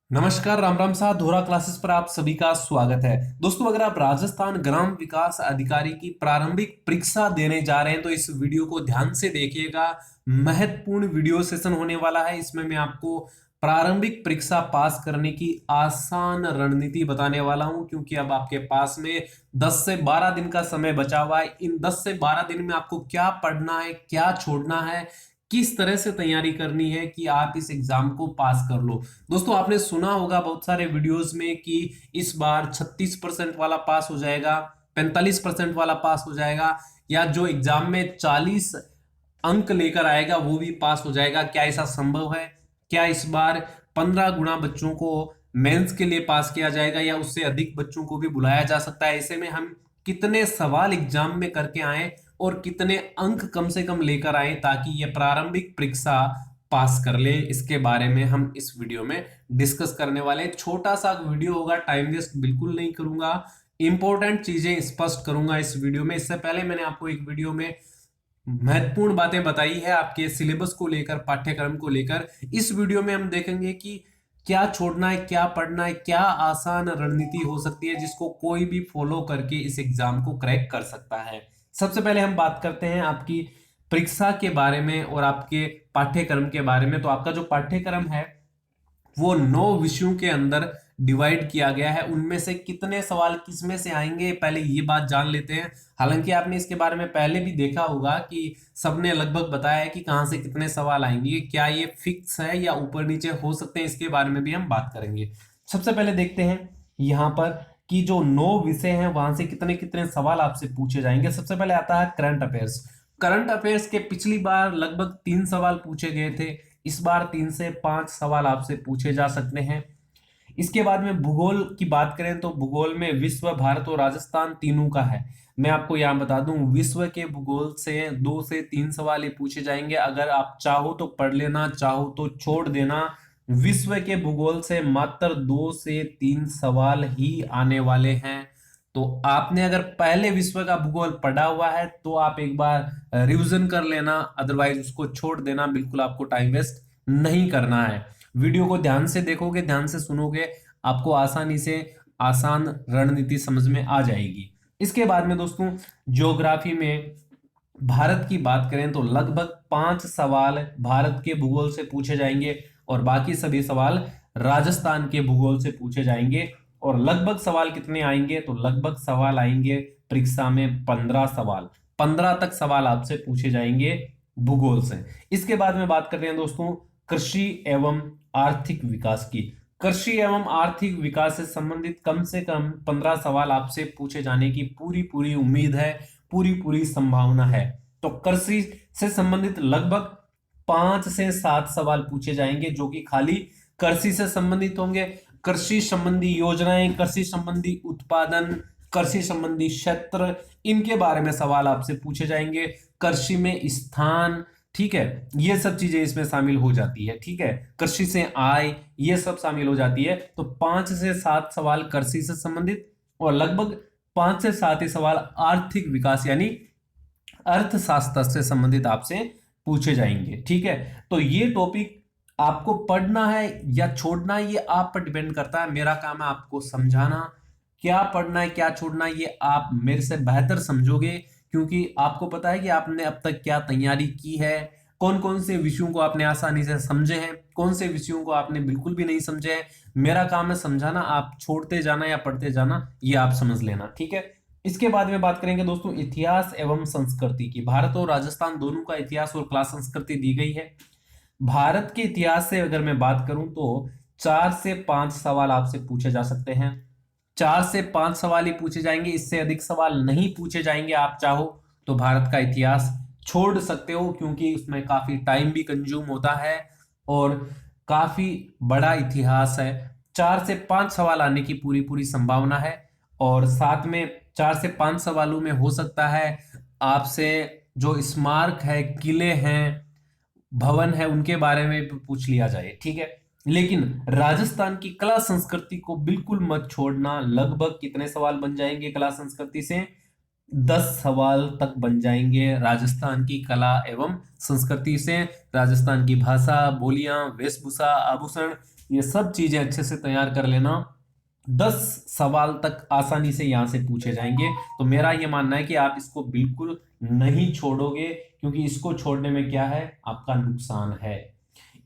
नमस्कार, राम राम साहब। धोरा क्लासेस पर आप सभी का स्वागत है। दोस्तों, अगर आप राजस्थान ग्राम विकास अधिकारी की प्रारंभिक परीक्षा देने जा रहे हैं तो इस वीडियो को ध्यान से देखिएगा। महत्वपूर्ण वीडियो सेशन होने वाला है। इसमें मैं आपको प्रारंभिक परीक्षा पास करने की आसान रणनीति बताने वाला हूं, क्योंकि अब आपके पास में 10 से 12 दिन का समय बचा हुआ है। इन 10 से 12 दिन में आपको क्या पढ़ना है, क्या छोड़ना है, किस तरह से तैयारी करनी है कि आप इस एग्जाम को पास कर लो। दोस्तों, आपने सुना होगा बहुत सारे वीडियोस में कि इस बार 36% वाला पास हो जाएगा, 45% वाला पास हो जाएगा, या जो एग्जाम में 40 अंक लेकर आएगा वो भी पास हो जाएगा। क्या ऐसा संभव है? क्या इस बार 15 गुना बच्चों को मेंस के लिए पास किया जाएगा, या उससे अधिक बच्चों को भी बुलाया जा सकता है? ऐसे में हम कितने सवाल एग्जाम में करके आए और कितने अंक कम से कम लेकर आए ताकि ये प्रारंभिक परीक्षा पास कर ले, इसके बारे में हम इस वीडियो में डिस्कस करने वाले हैं। छोटा सा वीडियो होगा, टाइम वेस्ट बिल्कुल नहीं करूंगा, इंपॉर्टेंट चीजें स्पष्ट करूंगा इस वीडियो में। इससे पहले मैंने आपको एक वीडियो में महत्वपूर्ण बातें बताई है आपके सिलेबस को लेकर, पाठ्यक्रम को लेकर। इस वीडियो में हम देखेंगे कि क्या छोड़ना है, क्या पढ़ना है, क्या आसान रणनीति हो सकती है जिसको कोई भी फॉलो करके इस एग्जाम को क्रैक कर सकता है। सबसे पहले हम बात करते हैं आपकी परीक्षा के बारे में और आपके पाठ्यक्रम के बारे में। तो आपका जो पाठ्यक्रम है वो 9 विषयों के अंदर डिवाइड किया गया है। उनमें से कितने सवाल किस में से आएंगे, पहले ये बात जान लेते हैं। हालांकि आपने इसके बारे में पहले भी देखा होगा कि सबने लगभग बताया है कि कहां से कितने सवाल आएंगे। क्या ये फिक्स है या ऊपर नीचे हो सकते हैं, इसके बारे में भी हम बात करेंगे। सबसे पहले देखते हैं यहां पर कि जो 9 विषय हैं वहां से कितने कितने सवाल आपसे पूछे जाएंगे। सबसे पहले आता है करंट अफेयर्स। करंट अफेयर्स के पिछली बार लगभग 3 सवाल पूछे गए थे। इस बार 3 से 5 सवाल आपसे पूछे जा सकते हैं। इसके बाद में भूगोल की बात करें तो भूगोल में विश्व, भारत और राजस्थान तीनों का है। मैं आपको यहां बता दूं, विश्व के भूगोल से 2 से 3 सवाल ही पूछे जाएंगे। अगर आप चाहो तो पढ़ लेना, चाहो तो छोड़ देना। विश्व के भूगोल से मात्र 2 से 3 सवाल ही आने वाले हैं। तो आपने अगर पहले विश्व का भूगोल पढ़ा हुआ है तो आप एक बार रिवीजन कर लेना, अदरवाइज उसको छोड़ देना। बिल्कुल आपको टाइम वेस्ट नहीं करना है। वीडियो को ध्यान से देखोगे, ध्यान से सुनोगे, आपको आसानी से आसान रणनीति समझ में आ जाएगी। इसके बाद में दोस्तों, ज्योग्राफी में भारत की बात करें तो लगभग 5 सवाल भारत के भूगोल से पूछे जाएंगे और बाकी सभी सवाल राजस्थान के भूगोल से पूछे जाएंगे। और लगभग सवाल कितने आएंगे, तो लगभग सवाल आएंगे परीक्षा में 15 सवाल। 15 तक सवाल आपसे पूछे जाएंगे भूगोल से। इसके बाद में बात करते हैं दोस्तों कृषि एवं आर्थिक विकास की। कृषि एवं आर्थिक विकास से संबंधित कम से कम 15 सवाल आपसे पूछे जाने की पूरी पूरी उम्मीद है, पूरी पूरी संभावना है। तो कृषि से संबंधित लगभग 5 से 7 सवाल पूछे जाएंगे जो कि खाली कृषि से संबंधित होंगे। कृषि संबंधी योजनाएं, कृषि संबंधी उत्पादन, कृषि संबंधी क्षेत्र, इनके बारे में सवाल आपसे पूछे जाएंगे। कृषि में स्थान, ठीक है, ये सब चीजें इसमें शामिल हो जाती है। ठीक है, कृषि से आय, ये सब शामिल हो जाती है। तो 5 से 7 सवाल कृषि से संबंधित और लगभग 5 से 7 ही सवाल आर्थिक विकास यानी अर्थशास्त्र से संबंधित आपसे पूछे जाएंगे। ठीक है, तो ये टॉपिक आपको पढ़ना है या छोड़ना है ये आप पर डिपेंड करता है। मेरा काम है आपको समझाना। क्या पढ़ना है, क्या छोड़ना है, ये आप मेरे से बेहतर समझोगे, क्योंकि आपको पता है कि आपने अब तक क्या तैयारी की है, कौन कौन से विषयों को आपने आसानी से समझे हैं, कौन से विषयों को आपने बिल्कुल भी नहीं समझे हैं। मेरा काम है समझाना, आप छोड़ते जाना या पढ़ते जाना, ये आप समझ लेना। ठीक है, इसके बाद में बात करेंगे दोस्तों इतिहास एवं संस्कृति की। भारत और राजस्थान दोनों का इतिहास और कला संस्कृति दी गई है। भारत के इतिहास से अगर मैं बात करूं तो 4 से 5 सवाल आपसे पूछे जा सकते हैं। 4 से 5 सवाल ही पूछे जाएंगे, इससे अधिक सवाल नहीं पूछे जाएंगे। आप चाहो तो भारत का इतिहास छोड़ सकते हो, क्योंकि उसमें काफी टाइम भी कंज्यूम होता है और काफी बड़ा इतिहास है। 4 से 5 सवाल आने की पूरी पूरी संभावना है। और साथ में 4 से 5 सवालों में हो सकता है आपसे जो स्मारक है, किले हैं, भवन है, उनके बारे में भी पूछ लिया जाए। ठीक है, लेकिन राजस्थान की कला संस्कृति को बिल्कुल मत छोड़ना। लगभग कितने सवाल बन जाएंगे कला संस्कृति से? 10 सवाल तक बन जाएंगे राजस्थान की कला एवं संस्कृति से। राजस्थान की भाषा, बोलियां, वेशभूषा, आभूषण, ये सब चीजें अच्छे से तैयार कर लेना। 10 सवाल तक आसानी से यहां से पूछे जाएंगे। तो मेरा ये मानना है कि आप इसको बिल्कुल नहीं छोड़ोगे, क्योंकि इसको छोड़ने में क्या है, आपका नुकसान है।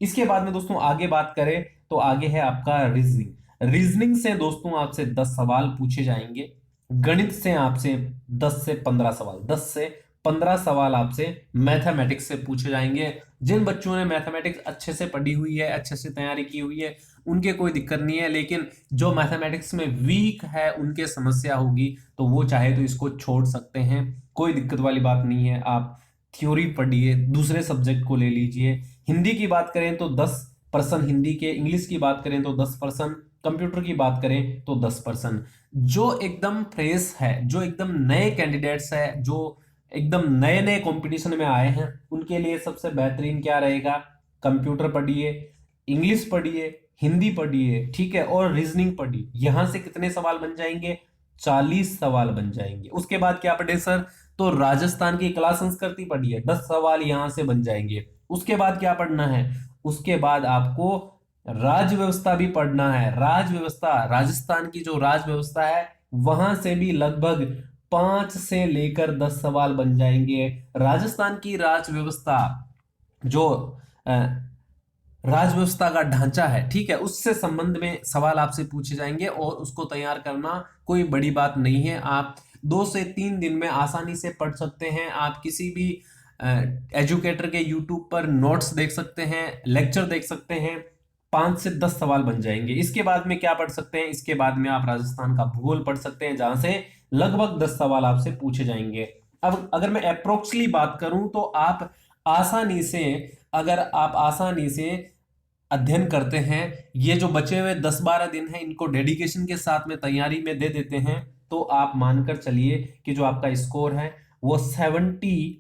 इसके बाद में दोस्तों आगे बात करें तो आगे है आपका रीजनिंग। रीजनिंग से दोस्तों आपसे 10 सवाल पूछे जाएंगे। गणित से आपसे 10 से 15 सवाल, 10 से 15 सवाल आपसे मैथमेटिक्स से पूछे जाएंगे। जिन बच्चों ने मैथमेटिक्स अच्छे से पढ़ी हुई है, अच्छे से तैयारी की हुई है, उनके कोई दिक्कत नहीं है। लेकिन जो मैथमेटिक्स में वीक है, उनके समस्या होगी, तो वो चाहे तो इसको छोड़ सकते हैं, कोई दिक्कत वाली बात नहीं है। आप थ्योरी पढ़िए, दूसरे सब्जेक्ट को ले लीजिए। हिंदी की बात करें तो 10% हिंदी के, इंग्लिश की बात करें तो 10%, कंप्यूटर की बात करें तो 10%। जो एकदम फ्रेश है, जो एकदम नए कैंडिडेट्स है, जो एकदम नए नए कंपटीशन में आए हैं, उनके लिए सबसे बेहतरीन क्या रहेगा, कंप्यूटर पढ़िए, इंग्लिश पढ़िए, हिंदी पढ़िए, ठीक है, और रीजनिंग पढ़िए। यहां से कितने सवाल बन जाएंगे, 40 सवाल बन जाएंगे। उसके बाद क्या पढ़े सर, तो राजस्थान की कला संस्कृति पढ़िए, 10 सवाल यहां से बन जाएंगे। उसके बाद क्या पढ़ना है, उसके बाद आपको राज व्यवस्था भी पढ़ना है। राज व्यवस्था, राजस्थान की जो राज व्यवस्था है, वहां से भी लगभग 5 से लेकर 10 सवाल बन जाएंगे। राजस्थान की राज व्यवस्था, जो राज व्यवस्था का ढांचा है, ठीक है, उससे संबंध में सवाल आपसे पूछे जाएंगे, और उसको तैयार करना कोई बड़ी बात नहीं है। आप 2 से 3 दिन में आसानी से पढ़ सकते हैं। आप किसी भी एजुकेटर के यूट्यूब पर नोट्स देख सकते हैं, लेक्चर देख सकते हैं, 5 से 10 सवाल बन जाएंगे। इसके बाद में क्या पढ़ सकते हैं, इसके बाद में आप राजस्थान का भूगोल पढ़ सकते हैं, जहां से लगभग 10 सवाल आपसे पूछे जाएंगे। अब अगर मैं अप्रोक्सली बात करूं तो आप आसानी से, अगर आप आसानी से अध्ययन करते हैं, ये जो बचे हुए 10-12 दिन हैं, इनको डेडिकेशन के साथ में तैयारी में दे देते हैं, तो आप मानकर चलिए कि जो आपका स्कोर है वो 70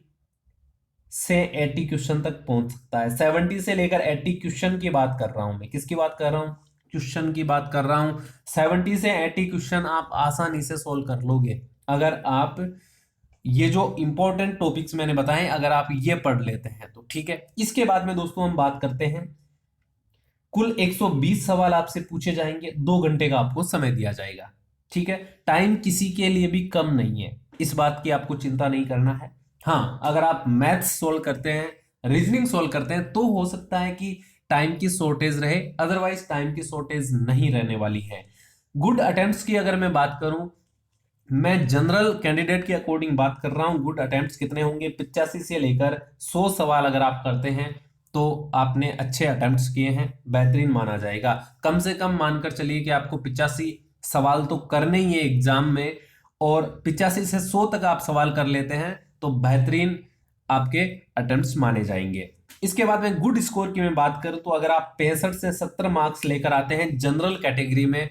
से 80 क्वेश्चन तक पहुंच सकता है। 70 से लेकर 80 क्वेश्चन की बात कर रहा हूं मैं, किसकी बात कर रहा हूं, क्वेश्चन की बात कर रहा हूं। 70 से 80 क्वेश्चन आप आसानी से सोल्व कर लोगे, अगर आप ये जो इंपॉर्टेंट टॉपिक्स मैंने बताए, अगर आप ये पढ़ लेते हैं तो, ठीक है। इसके बाद में दोस्तों हम बात करते हैं, कुल 120 सवाल आपसे पूछे जाएंगे, 2 घंटे का आपको समय दिया जाएगा, ठीक है। टाइम किसी के लिए भी कम नहीं है, इस बात की आपको चिंता नहीं करना है। हाँ, अगर आप मैथ्स सोल्व करते हैं, रीजनिंग सोल्व करते हैं, तो हो सकता है कि टाइम की शॉर्टेज रहे, अदरवाइज टाइम की शॉर्टेज नहीं रहने वाली है। गुड अटेम्प्ट्स की अगर मैं बात करूं, मैं जनरल कैंडिडेट के अकॉर्डिंग बात कर रहा हूं, गुड अटेम्प्ट्स कितने होंगे, 85 से लेकर 100 सवाल अगर आप करते हैं तो आपने अच्छे अटेम्प्ट्स किए हैं, बेहतरीन माना जाएगा। कम से कम मानकर चलिए कि आपको 85 सवाल तो करने ही है एग्जाम में, और 85 से 100 तक आप सवाल कर लेते हैं तो बेहतरीन आपके अटेम्प्ट्स माने जाएंगे। इसके बाद में गुड स्कोर की मैं बात करूं तो अगर आप 65 से 70 मार्क्स लेकर आते हैं जनरल कैटेगरी में,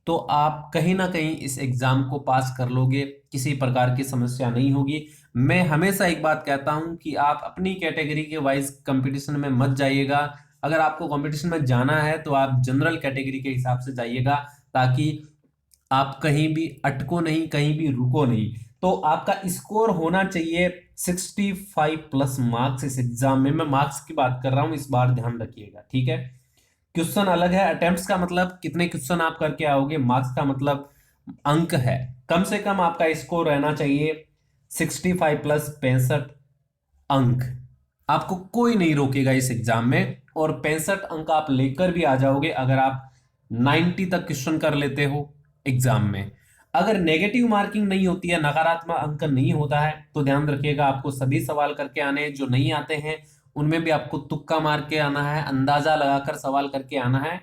तो आप कहीं ना कहीं इस एग्जाम को पास कर लोगे, किसी प्रकार की समस्या नहीं होगी। मैं हमेशा एक बात कहता हूं कि आप अपनी कैटेगरी के वाइज कंपटीशन में मत जाइएगा। अगर आपको कंपटीशन में जाना है तो आप जनरल कैटेगरी के हिसाब से जाइएगा, ताकि आप कहीं भी अटको नहीं, कहीं भी रुको नहीं। तो आपका स्कोर होना चाहिए 65 प्लस मार्क्स इस एग्जाम में। मैं मार्क्स की बात कर रहा हूं, इस बार ध्यान रखिएगा, ठीक है। क्वेश्चन अलग है, अटेम्प्ट्स का मतलब कितने क्वेश्चन आप करके आओगे, मार्क्स का मतलब अंक है। कम से कम आपका स्कोर रहना चाहिए 65 प्लस 65 अंक। आपको कोई नहीं रोकेगा इस एग्जाम में, और 65 अंक आप लेकर भी आ जाओगे अगर आप 90 तक क्वेश्चन कर लेते हो एग्जाम में। अगर नेगेटिव मार्किंग नहीं होती है, नकारात्मक अंक नहीं होता है, तो ध्यान रखिएगा आपको सभी सवाल करके आने हैं। जो नहीं आते हैं उनमें भी आपको तुक्का मार के आना है, अंदाजा लगाकर सवाल करके आना है,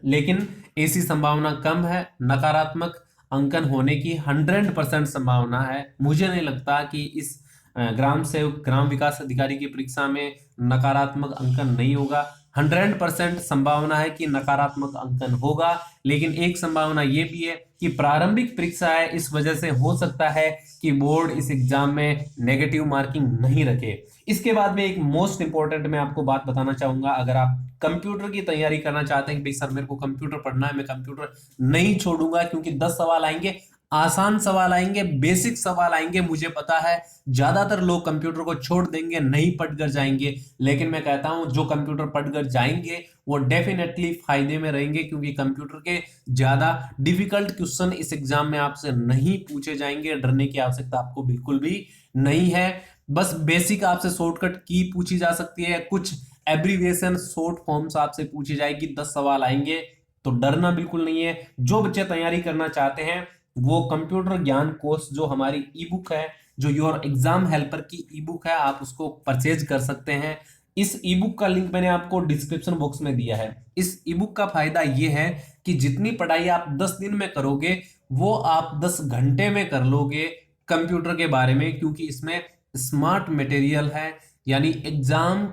लेकिन ऐसी संभावना कम है। नकारात्मक अंकन होने की 100% संभावना है। मुझे नहीं लगता कि इस ग्राम सेवक, ग्राम विकास अधिकारी की परीक्षा में नकारात्मक अंकन नहीं होगा। 100% संभावना है कि नकारात्मक अंकन होगा, लेकिन एक संभावना यह भी है कि प्रारंभिक परीक्षा है, इस वजह से हो सकता है कि बोर्ड इस एग्जाम में नेगेटिव मार्किंग नहीं रखे। इसके बाद में एक मोस्ट इंपॉर्टेंट मैं आपको बात बताना चाहूंगा, अगर आप कंप्यूटर की तैयारी करना चाहते हैं कि भाई सर मेरे को कंप्यूटर पढ़ना है, मैं कंप्यूटर नहीं छोड़ूंगा क्योंकि 10 सवाल आएंगे, आसान सवाल आएंगे, बेसिक सवाल आएंगे। मुझे पता है ज्यादातर लोग कंप्यूटर को छोड़ देंगे, नहीं पढ़कर जाएंगे, लेकिन मैं कहता हूं जो कंप्यूटर पढ़कर जाएंगे वो डेफिनेटली फायदे में रहेंगे, क्योंकि कंप्यूटर के ज्यादा डिफिकल्ट क्वेश्चन इस एग्जाम में आपसे नहीं पूछे जाएंगे। डरने की आवश्यकता आपको बिल्कुल भी नहीं है। बस बेसिक आपसे शॉर्टकट की पूछी जा सकती है, कुछ एब्रीविएशन शॉर्ट फॉर्म्स आपसे पूछी जाएगी, 10 सवाल आएंगे, तो डरना बिल्कुल नहीं है। जो बच्चे तैयारी करना चाहते हैं वो कंप्यूटर ज्ञान कोर्स जो हमारी ई बुक है, जो योर एग्जाम हेल्पर की ई बुक है, आप उसको परचेज कर सकते हैं। इस ई बुक का लिंक मैंने आपको डिस्क्रिप्शन बॉक्स में दिया है। इस ई बुक का फायदा यह है कि जितनी पढ़ाई आप 10 दिन में करोगे वो आप 10 घंटे में कर लोगे कंप्यूटर के बारे में, क्योंकि इसमें स्मार्ट मटेरियल है, यानी एग्जाम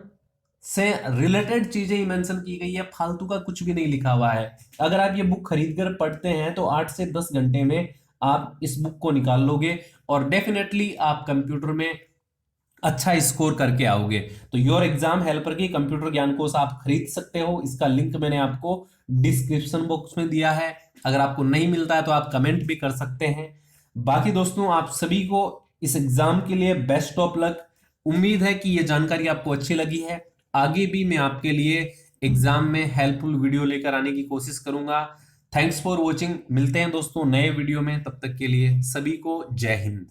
से रिलेटेड चीजें ही मेंशन की गई है, फालतू का कुछ भी नहीं लिखा हुआ है। अगर आप ये बुक खरीद कर पढ़ते हैं तो 8 से 10 घंटे में आप इस बुक को निकाल लोगे और डेफिनेटली आप कंप्यूटर में अच्छा स्कोर करके आओगे। तो योर एग्जाम हेल्पर की कंप्यूटर ज्ञान कोर्स आप खरीद सकते हो, इसका लिंक मैंने आपको डिस्क्रिप्शन बॉक्स में दिया है। अगर आपको नहीं मिलता है तो आप कमेंट भी कर सकते हैं। बाकी दोस्तों, आप सभी को इस एग्जाम के लिए बेस्ट ऑफ लक। उम्मीद है कि ये जानकारी आपको अच्छी लगी है। आगे भी मैं आपके लिए एग्जाम में हेल्पफुल वीडियो लेकर आने की कोशिश करूंगा। Thanks for watching. मिलते हैं दोस्तों नए वीडियो में, तब तक के लिए सभी को जय हिंद।